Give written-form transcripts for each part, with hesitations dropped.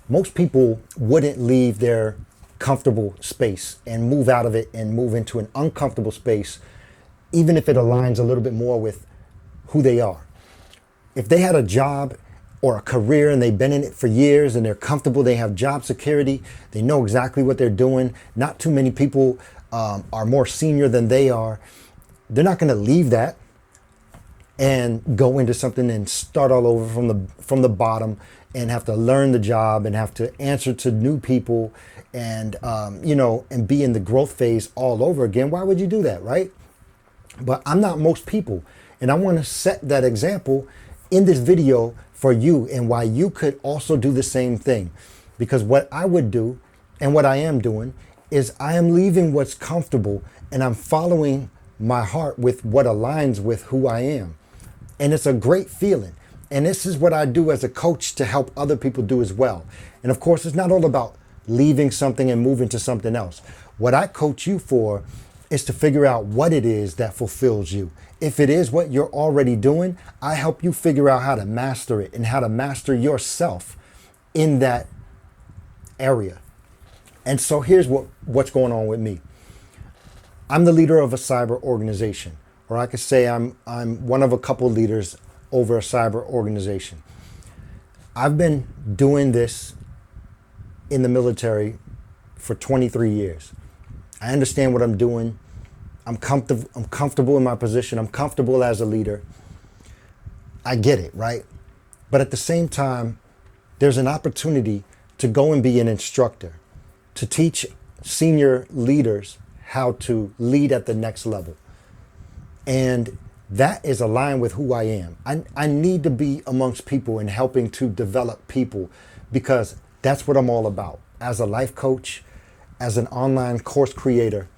most people wouldn't leave their comfortable space and move out of it and move into an uncomfortable space, even if it aligns a little bit more with who they are. If they had a job or a career and they've been in it for years and they're comfortable, they have job security, they know exactly what they're doing. Not too many people are more senior than they are. They're not going to leave that and go into something and start all over from the bottom and have to learn the job and have to answer to new people and and be in the growth phase all over again. Why would you do that, right? But I'm not most people, and I want to set that example in this video for you and why you could also do the same thing. Because what I would do and what I am doing is I am leaving what's comfortable and I'm following my heart with what aligns with who I am. And it's a great feeling. And this is what I do as a coach to help other people do as well. And of course, it's not all about leaving something and moving to something else. What I coach you for is to figure out what it is that fulfills you. If it is what you're already doing, I help you figure out how to master it and how to master yourself in that area. And so here's what's going on with me. I'm the leader of a cyber organization, or I could say I'm one of a couple leaders over a cyber organization. I've been doing this in the military for 23 years. I understand what I'm doing. I'm comfortable in my position. I'm comfortable as a leader. I get it, right? But at the same time, there's an opportunity to go and be an instructor, to teach senior leaders how to lead at the next level. And that is aligned with who I am. I need to be amongst people and helping to develop people because that's what I'm all about. As a life coach, as an online course creator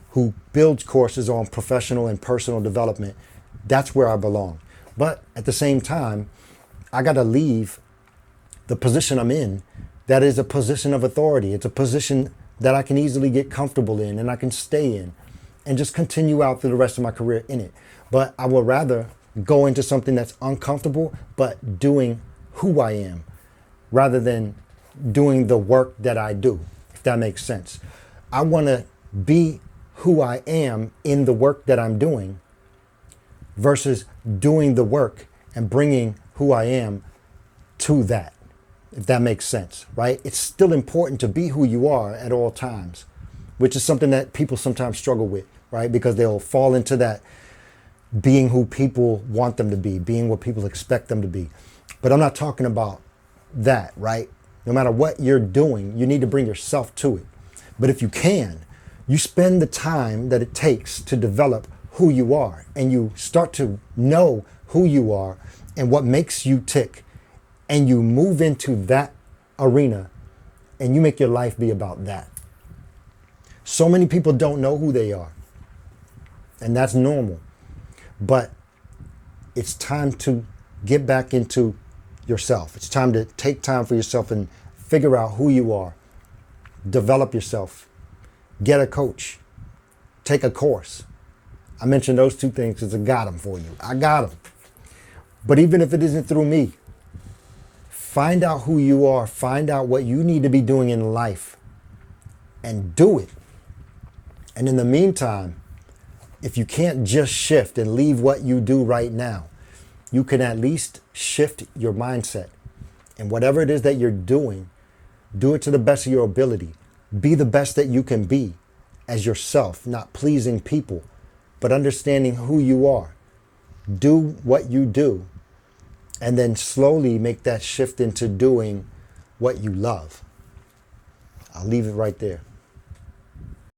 who builds courses on professional and personal development, that's where I belong. But at the same time, I got to leave the position I'm in. That is a position of authority. It's a position that I can easily get comfortable in and I can stay in and just continue out through the rest of my career in it. But I would rather go into something that's uncomfortable, but doing who I am rather than doing the work that I do, if that makes sense. I want to be who I am in the work that I'm doing versus doing the work and bringing who I am to that, if that makes sense, right? It's still important to be who you are at all times, which is something that people sometimes struggle with, right? Because they'll fall into that being who people want them to be, being what people expect them to be. But I'm not talking about that, right? No matter what you're doing, you need to bring yourself to it. But if you can, you spend the time that it takes to develop who you are and you start to know who you are and what makes you tick, and you move into that arena and you make your life be about that. So many people don't know who they are, and that's normal. But it's time to get back into yourself. It's time to take time for yourself and figure out who you are. Develop yourself. Get a coach. Take a course. I mentioned those two things because I got them for you. I got them. But even if it isn't through me, find out who you are. Find out what you need to be doing in life and do it. And in the meantime, if you can't just shift and leave what you do right now, you can at least shift your mindset. And whatever it is that you're doing, do it to the best of your ability. Be the best that you can be as yourself, not pleasing people, but understanding who you are. Do what you do, and then slowly make that shift into doing what you love. I'll leave it right there.